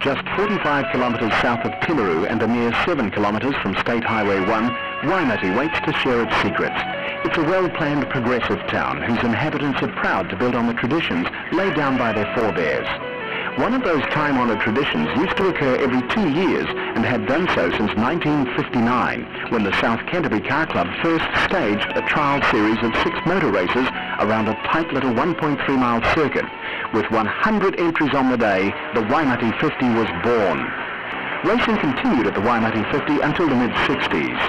Just 45 kilometres south of Timaru and a mere 7 kilometres from State Highway 1, Waimate waits to share its secrets. It's a well-planned, progressive town whose inhabitants are proud to build on the traditions laid down by their forebears. One of those time-honoured traditions used to occur every 2 years and had done so since 1959, when the South Canterbury Car Club first staged a trial series of 6 motor races around a tight little 1.3-mile circuit. With 100 entries on the day, the Waimate 50 was born. Racing continued at the Waimate 50 until the mid-60s.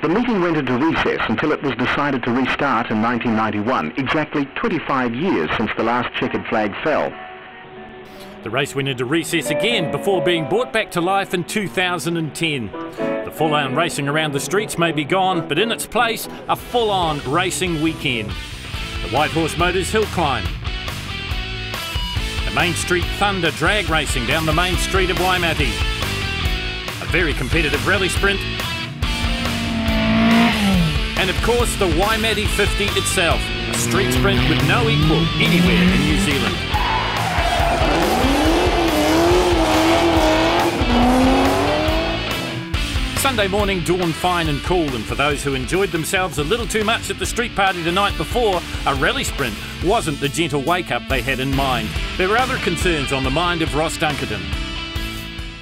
The meeting went into recess until it was decided to restart in 1991, exactly 25 years since the last checkered flag fell. The race went into recess again before being brought back to life in 2010. The full-on racing around the streets may be gone, but in its place, a full-on racing weekend. The White Horse Motors Hill Climb. The Main Street Thunder drag racing down the main street of Waimate. A very competitive rally sprint. And of course the Waimate 50 itself, a street sprint with no equal anywhere in New Zealand. Sunday morning dawned fine and cool, and for those who enjoyed themselves a little too much at the street party the night before, a rally sprint wasn't the gentle wake-up they had in mind. There were other concerns on the mind of Ross Dunkerton.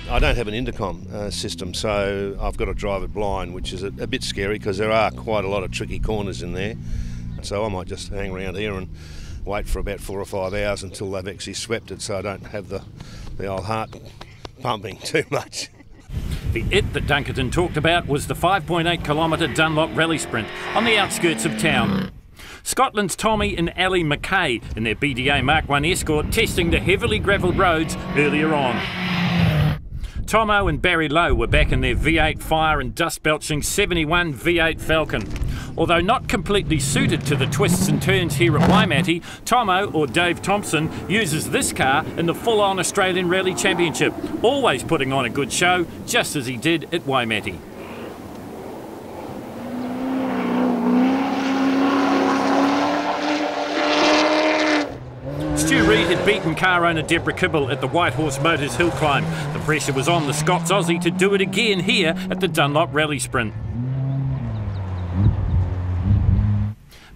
I don't have an intercom system, so I've got to drive it blind, which is a bit scary because there are quite a lot of tricky corners in there. So I might just hang around here and wait for about 4 or 5 hours until they've actually swept it, so I don't have the old heart pumping too much. The it that Dunkerton talked about was the 5.8 kilometre Dunlop rally sprint on the outskirts of town. Scotland's Tommy and Ali McKay in their BDA Mark 1 Escort testing the heavily gravelled roads earlier on. Tomo and Barry Lowe were back in their V8 fire and dust-belching 71 V8 Falcon. Although not completely suited to the twists and turns here at Waimate, Tomo, or Dave Thompson, uses this car in the full-on Australian Rally Championship, always putting on a good show, just as he did at Waimate. Stu Reid had beaten car owner Deborah Kibble at the White Horse Motors Hill Climb. The pressure was on the Scots Aussie to do it again here at the Dunlop Rally Sprint.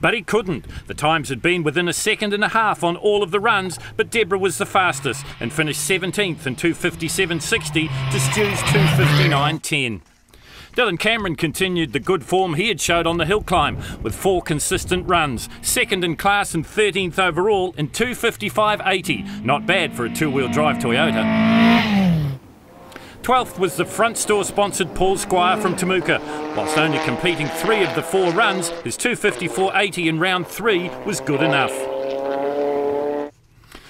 But he couldn't. The times had been within a second and a half on all of the runs, but Deborah was the fastest and finished 17th in 2:57.60 to Stu's 2:59.10. Dylan Cameron continued the good form he had showed on the hill climb with 4 consistent runs, second in class and 13th overall in 2:55.80. Not bad for a 2-wheel drive Toyota. 12th was the front store sponsored Paul Squire from Temuka. Whilst only completing 3 of the 4 runs, his 2:54.80 in round 3 was good enough.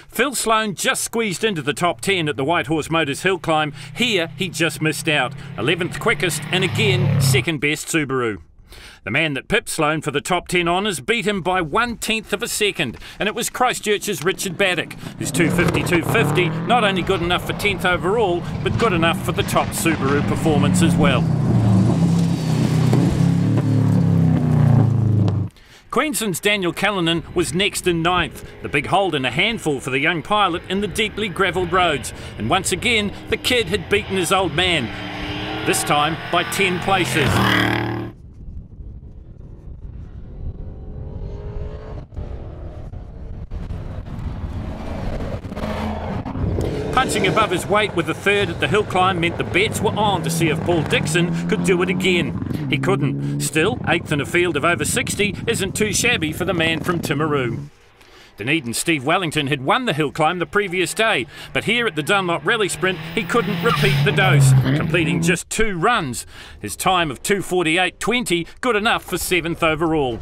Phil Sloan just squeezed into the top 10 at the White Horse Motors Hill Climb. Here he just missed out. 11th quickest and again second best Subaru. The man that pipped Sloan for the top 10 honours beat him by 1/10 of a second, and it was Christchurch's Richard Baddock. His 2:52.50 not only good enough for 10th overall, but good enough for the top Subaru performance as well. Queensland's Daniel Callanan was next in 9th, the big hold and a handful for the young pilot in the deeply gravelled roads. And once again, the kid had beaten his old man, this time by 10 places. Punching above his weight with a 3rd at the hill climb meant the bets were on to see if Paul Dixon could do it again. He couldn't. Still, 8th in a field of over 60 isn't too shabby for the man from Timaru. Dunedin's Steve Wellington had won the hill climb the previous day, but here at the Dunlop Rally Sprint he couldn't repeat the dose, completing just 2 runs. His time of 2:48.20 good enough for 7th overall.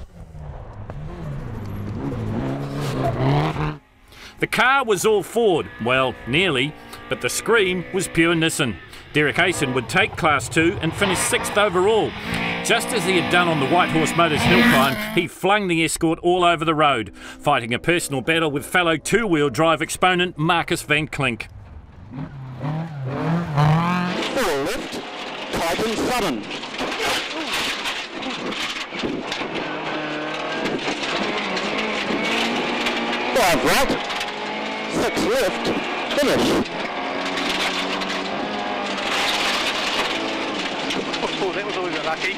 The car was all Ford, well, nearly, but the scream was pure Nissan. Derek Ayson would take Class 2 and finish 6th overall. Just as he had done on the White Horse Motors Hill Climb, he flung the Escort all over the road, fighting a personal battle with fellow 2-wheel drive exponent Marcus van Klink. Full left, tight and sudden. 5 right, 6 left, finish. Oh, that was a little bit lucky.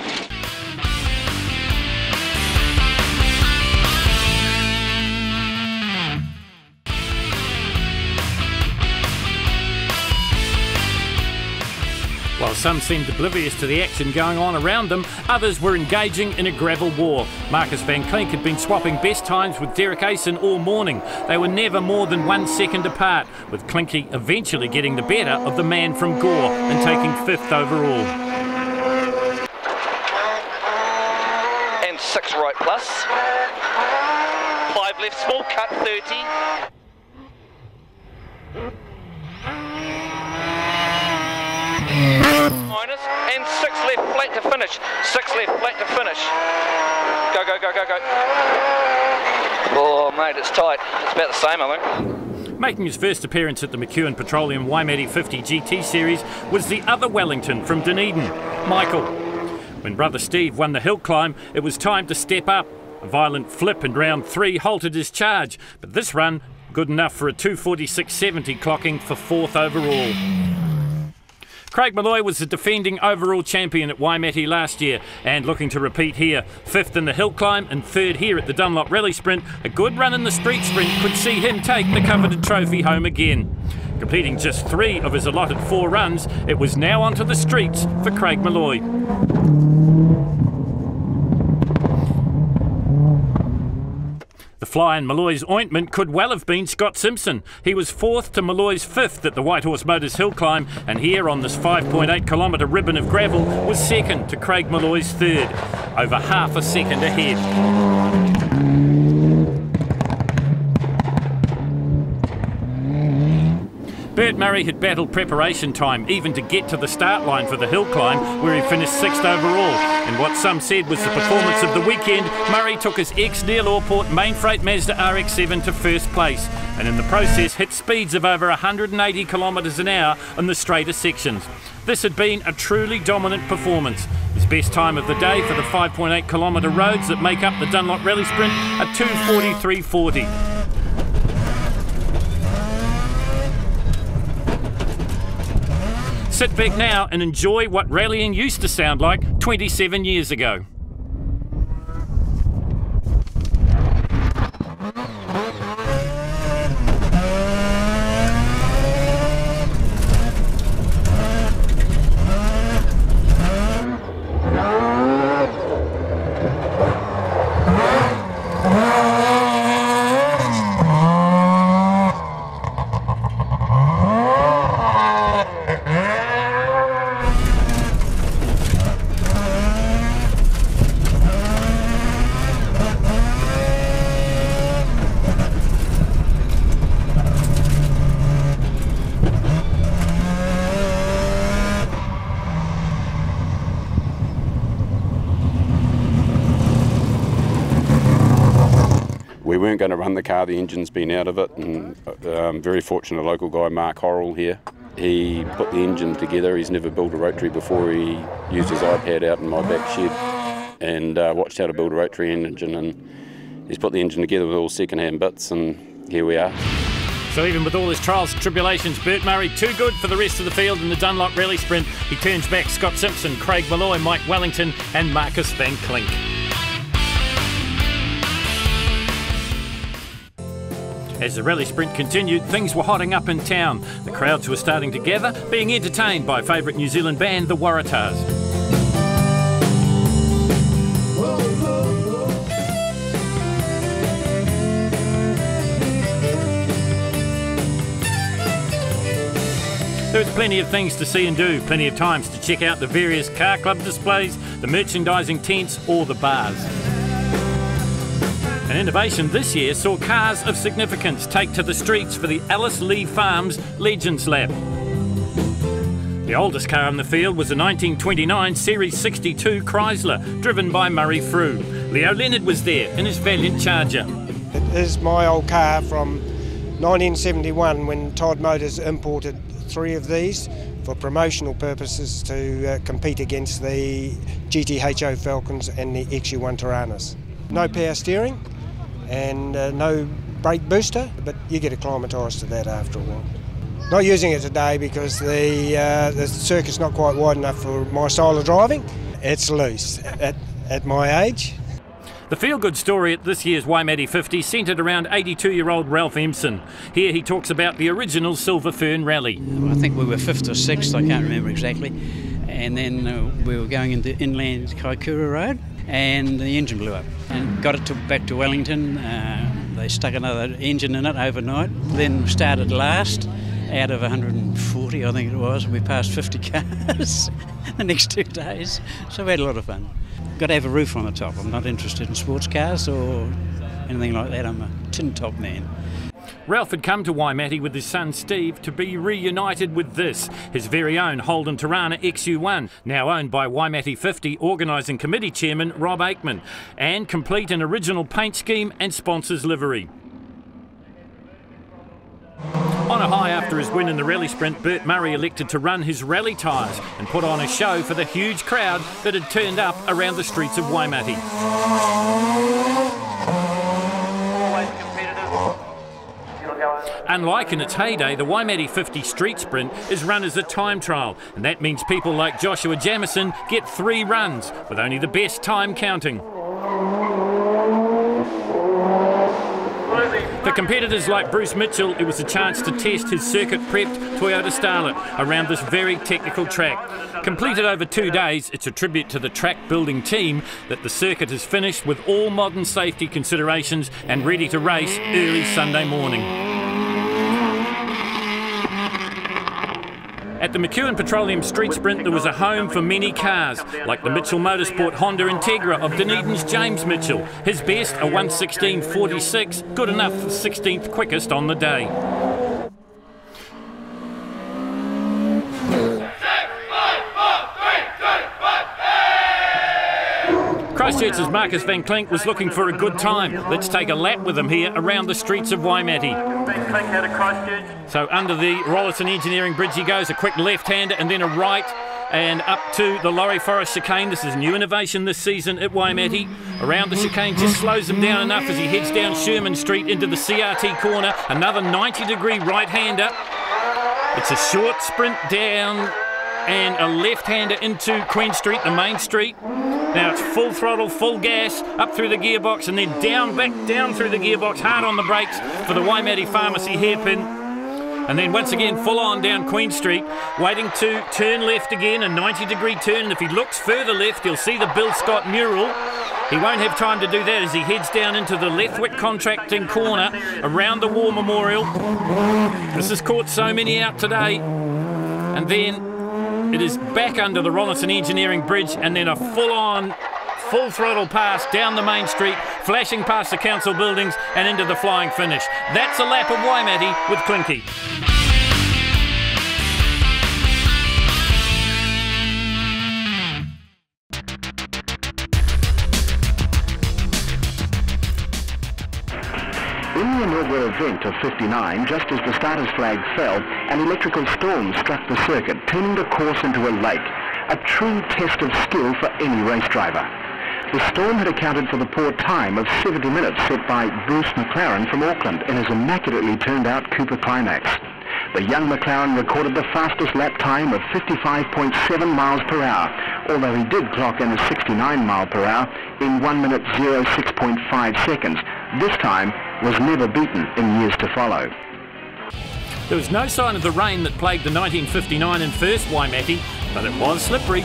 While some seemed oblivious to the action going on around them, others were engaging in a gravel war. Marcus van Klink had been swapping best times with Derek Asen all morning. They were never more than 1 second apart, with Klinky eventually getting the better of the man from Gore and taking 5th overall. And 6 right plus. 5 left, small cut, 30. Minus, and 6 left, flat to finish. 6 left, flat to finish. Go, go, go, go, go. Oh, mate, it's tight. It's about the same, I think. Making his first appearance at the McKeown Petroleum Waimate 50 GT Series was the other Wellington from Dunedin, Michael. When brother Steve won the hill climb, it was time to step up. A violent flip in round 3 halted his charge, but this run, good enough for a 2:46.70 clocking for 4th overall. Craig Malloy was the defending overall champion at Waimate last year and looking to repeat here. 5th in the hill climb and 3rd here at the Dunlop Rally Sprint. A good run in the street sprint could see him take the coveted trophy home again. Completing just 3 of his allotted 4 runs, it was now onto the streets for Craig Malloy. The fly in Malloy's ointment could well have been Scott Simpson. He was 4th to Malloy's 5th at the White Horse Motors hill climb, and here on this 5.8 kilometre ribbon of gravel was 2nd to Craig Malloy's 3rd, over half a second ahead. Bert Murray had battled preparation time even to get to the start line for the hill climb, where he finished 6th overall. And what some said was the performance of the weekend, Murray took his ex-Neil Orport main freight Mazda RX-7 to 1st place, and in the process hit speeds of over 180 kilometres an hour on the straighter sections. This had been a truly dominant performance. His best time of the day for the 5.8 kilometre roads that make up the Dunlop Rally Sprint at 2:43.40. Sit back now and enjoy what rallying used to sound like 27 years ago. We weren't going to run the car, the engine's been out of it, and very fortunate local guy, Mark Horrell here. He put the engine together. He's never built a rotary before. He used his iPad out in my back shed and watched how to build a rotary engine, and he's put the engine together with all second-hand bits, and here we are. So even with all his trials and tribulations, Bert Murray too good for the rest of the field in the Dunlop Rally Sprint. He turns back Scott Simpson, Craig Malloy, Mike Wellington and Marcus van Klink. As the rally sprint continued, things were hotting up in town. The crowds were starting to gather, being entertained by favourite New Zealand band, the Waratahs. There was plenty of things to see and do, plenty of times to check out the various car club displays, the merchandising tents or the bars. An innovation this year saw cars of significance take to the streets for the Alice Lee Farms Legends Lap. The oldest car in the field was a 1929 Series 62 Chrysler, driven by Murray Frew. Leo Leonard was there in his Valiant Charger. It is my old car from 1971 when Todd Motors imported 3 of these for promotional purposes to compete against the GTHO Falcons and the XU1 Tiranas. No power steering and no brake booster, but you get acclimatised to that after a while. Not using it today because the circuit's not quite wide enough for my style of driving. It's loose at my age. The feel-good story at this year's Waimate 50 centred around 82-year-old Ralph Empson. Here he talks about the original Silver Fern Rally. I think we were 5th or 6th, I can't remember exactly. And then we were going into inland Kaikoura Road and the engine blew up. And got it back to Wellington. They stuck another engine in it overnight. Then started last out of 140, I think it was. We passed 50 cars the next 2 days. So we had a lot of fun. Got to have a roof on the top. I'm not interested in sports cars or anything like that. I'm a tin top man. Ralph had come to Waimate with his son Steve to be reunited with this, his very own Holden Tirana XU1, now owned by Waimate 50 organising committee chairman Rob Aikman, and complete an original paint scheme and sponsors livery. On a high after his win in the rally sprint, Bert Murray elected to run his rally tyres and put on a show for the huge crowd that had turned up around the streets of Waimate. Unlike in its heyday, the Waimate 50 street sprint is run as a time trial, and that means people like Joshua Jamieson get 3 runs, with only the best time counting. For competitors like Bruce Mitchell, it was a chance to test his circuit-prepped Toyota Starlet around this very technical track. Completed over 2 days, it's a tribute to the track-building team that the circuit is finished with all modern safety considerations and ready to race early Sunday morning. At the McKeown Petroleum Street Sprint, there was a home for many cars, like the Mitchell Motorsport Honda Integra of Dunedin's James Mitchell. His best, a 1:16.46, good enough for the 16th quickest on the day. Christchurch's Marcus van Klink was looking for a good time. Let's take a lap with him here around the streets of Waimate. So under the Rollerton Engineering Bridge he goes, a quick left-hander and then a right and up to the Laurie Forest chicane. This is a new innovation this season at Waimate. Around the chicane, just slows him down enough as he heads down Sherman Street into the CRT corner. Another 90-degree right-hander. It's a short sprint down and a left-hander into Queen Street, the main street. Now it's full throttle, full gas, up through the gearbox and then back down through the gearbox, hard on the brakes for the Waimate Pharmacy hairpin. And then once again full on down Queen Street, waiting to turn left again, a 90-degree turn. And if he looks further left, he'll see the Bill Scott mural. He won't have time to do that as he heads down into the Lethwick Contracting corner around the War Memorial. This has caught so many out today. And then it is back under the Rollerton Engineering Bridge and then a full throttle pass down the main street, flashing past the council buildings and into the flying finish. That's a lap of Waimate with Clinky. In the inaugural event of 59, just as the starter's flag fell, an electrical storm struck the circuit, turning the course into a lake, a true test of skill for any race driver. The storm had accounted for the poor time of 70 minutes set by Bruce McLaren from Auckland in his immaculately turned out Cooper Climax. The young McLaren recorded the fastest lap time of 55.7 miles per hour, although he did clock in a 69 mile per hour in 1 minute 06.5 seconds. This time was never beaten in years to follow. There was no sign of the rain that plagued the 1959 and first Waimate, but it was slippery.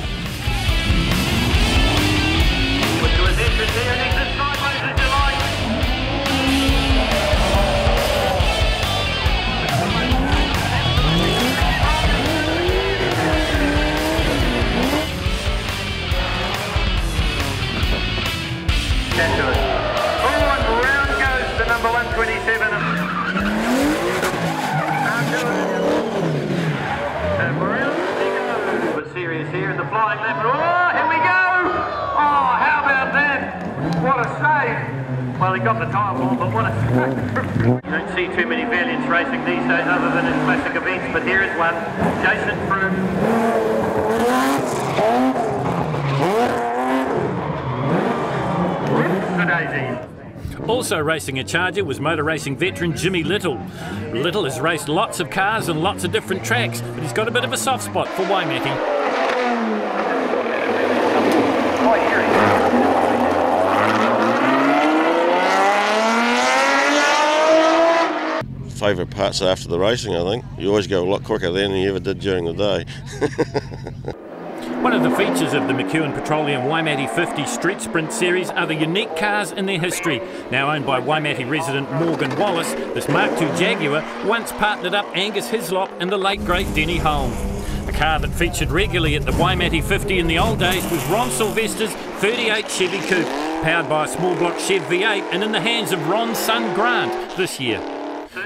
Number 127. But serious here in the flying left. Oh, here we go! Oh, how about that? What a save! Well, he got the tyre ball, but what a save! You don't see too many valiants racing these days other than in classic events, but here is one. Jason Froome. Daisy. Also racing a Charger was motor racing veteran Jimmy Little. Little has raced lots of cars and lots of different tracks, but he's got a bit of a soft spot for Waimate. Favourite parts after the racing, I think. You always go a lot quicker then than you ever did during the day. One of the features of the McKeown Petroleum Waimate 50 Street Sprint Series are the unique cars in their history. Now owned by Waimate resident Morgan Wallace, this Mark II Jaguar once partnered up Angus Hislop and the late great Denny Holm. The car that featured regularly at the Waimate 50 in the old days was Ron Sylvester's 38 Chevy Coupe, powered by a small block Chev V8 and in the hands of Ron's son Grant this year.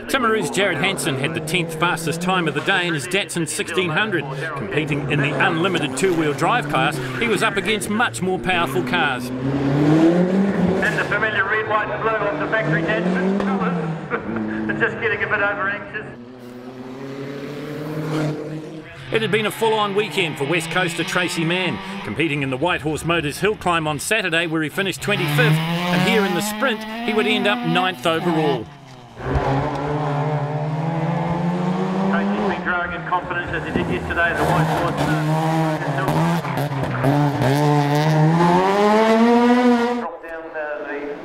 Timaru's Jared Hansen had the 10th fastest time of the day in his Datsun 1600. Competing in the unlimited two-wheel drive class, he was up against much more powerful cars. And the familiar red, white and blue of the factory Datsun colours. It's just getting a bit over anxious. It had been a full-on weekend for West Coaster Tracy Mann, competing in the White Horse Motors hill climb on Saturday where he finished 25th, and here in the sprint he would end up 9th overall. Tracy's been growing in confidence as he did yesterday at the White Horse.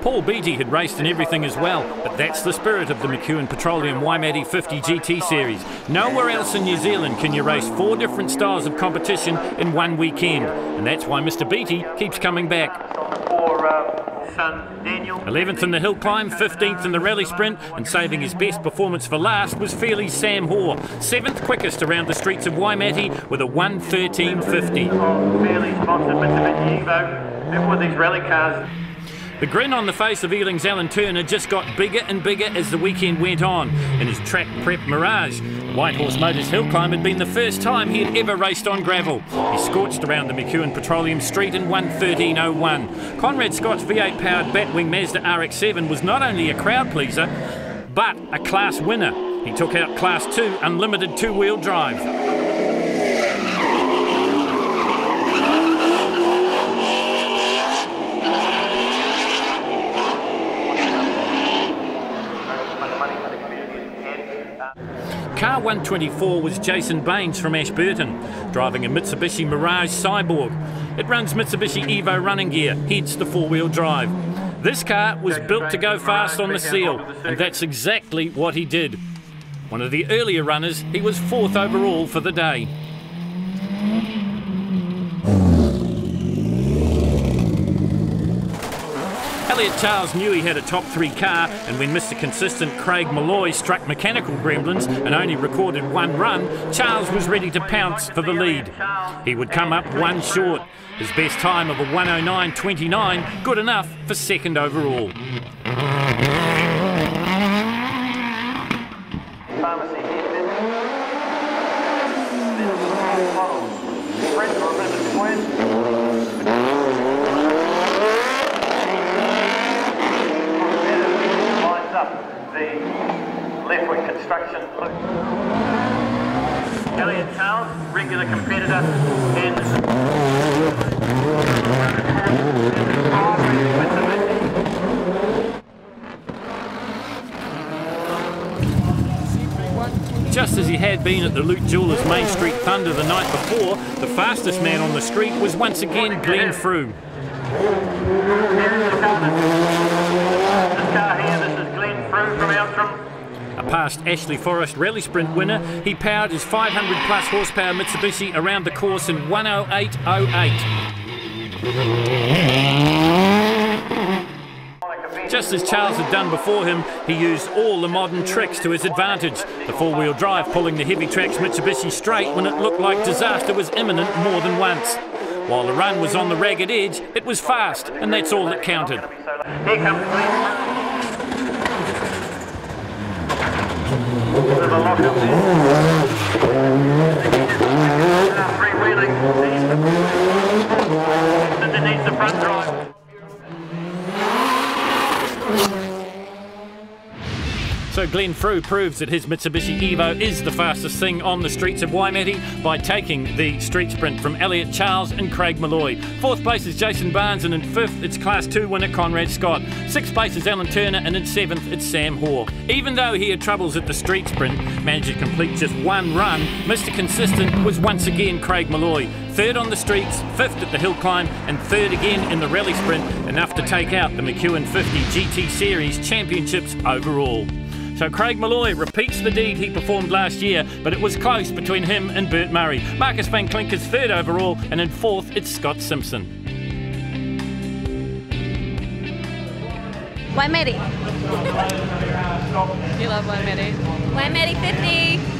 Paul Beattie had raced in everything as well, but that's the spirit of the McKeown Petroleum Waimate 50 GT Series. Nowhere else in New Zealand can you race 4 different styles of competition in one weekend, and that's why Mr. Beattie keeps coming back. 11th in the hill climb, 15th in the rally sprint, and saving his best performance for last was Fairley's Sam Hoare, 7th quickest around the streets of Waimate with a 1:13.50. Fairley sponsored Mitsubishi Evo with these rally cars. The grin on the face of Ealing's Alan Turner just got bigger and bigger as the weekend went on. In his track prep Mirage, White Horse Motors hill climb had been the first time he had ever raced on gravel. He scorched around the McKeown Petroleum Street in 1:13.01. Conrad Scott's V8 powered Batwing Mazda RX-7 was not only a crowd pleaser, but a class winner. He took out Class 2 unlimited two-wheel drive. Car 124 was Jason Baines from Ashburton, driving a Mitsubishi Mirage Cyborg. It runs Mitsubishi Evo running gear, hence the 4-wheel drive. This car was built to go fast on the seal, and that's exactly what he did. One of the earlier runners, he was 4th overall for the day. Elliot Charles knew he had a top 3 car, and when Mr. Consistent Craig Malloy struck mechanical gremlins and only recorded 1 run, Charles was ready to pounce for the lead. He would come up 1 short. His best time of a 1:09.29, good enough for 2nd overall. Left-wing construction look. Elliot Charles, regular competitor, and just as he had been at the Luke Jewellers Main Street Thunder the night before, the fastest man on the street was once again Glenn Frew. A past Ashley Forest Rally Sprint winner, he powered his 500 plus horsepower Mitsubishi around the course in 1:08.08. Just as Charles had done before him, he used all the modern tricks to his advantage. The 4-wheel drive pulling the Heavy Tracks Mitsubishi straight when it looked like disaster was imminent more than once. While the run was on the ragged edge, it was fast, and that's all that counted. Here comes There's a lock up there. Freewheeling. Underneath the front drive. So Glenn Frew proves that his Mitsubishi Evo is the fastest thing on the streets of Waimate by taking the street sprint from Elliot Charles and Craig Malloy. 4th place is Jason Barnes, and in 5th it's Class 2 winner Conrad Scott. 6th place is Alan Turner, and in 7th it's Sam Hoare. Even though he had troubles at the street sprint, managed to complete just one run, Mr. Consistent was once again Craig Malloy. 3rd on the streets, 5th at the hill climb, and 3rd again in the rally sprint, enough to take out the McKeown 50 GT Series Championships overall. So Craig Malloy repeats the deed he performed last year, but it was close between him and Bert Murray. Marcus van Klink is 3rd overall, and in 4th it's Scott Simpson. Waimate. You love Waimate. Waimate 50.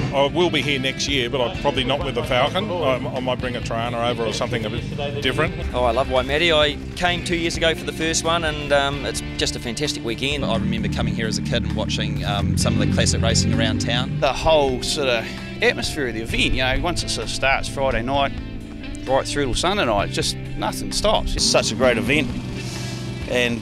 I will be here next year, but I'm probably not with the Falcon. I might bring a Triana over or something a bit different. Oh, I love Waimate. I came 2 years ago for the first one, and it's just a fantastic weekend. I remember coming here as a kid and watching some of the classic racing around town. The whole sort of atmosphere of the event, you know, once it sort of starts Friday night, right through till Sunday night, just nothing stops. It's such a great event, and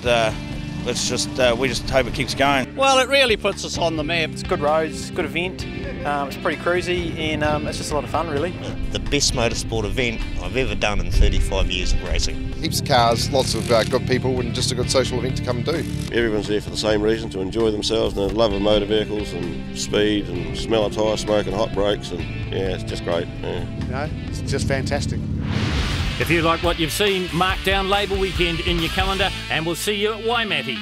it's just we just hope it keeps going. Well, it really puts us on the map. It's good roads, good event. It's pretty cruisy, and it's just a lot of fun, really. The best motorsport event I've ever done in 35 years of racing. Heaps of cars, lots of good people, and just a good social event to come and do. Everyone's there for the same reason, to enjoy themselves and the love of motor vehicles and speed and smell of tyre smoke and hot brakes, and yeah, it's just great. Yeah. You know, it's just fantastic. If you like what you've seen, mark down Labour Weekend in your calendar, and we'll see you at Waimate.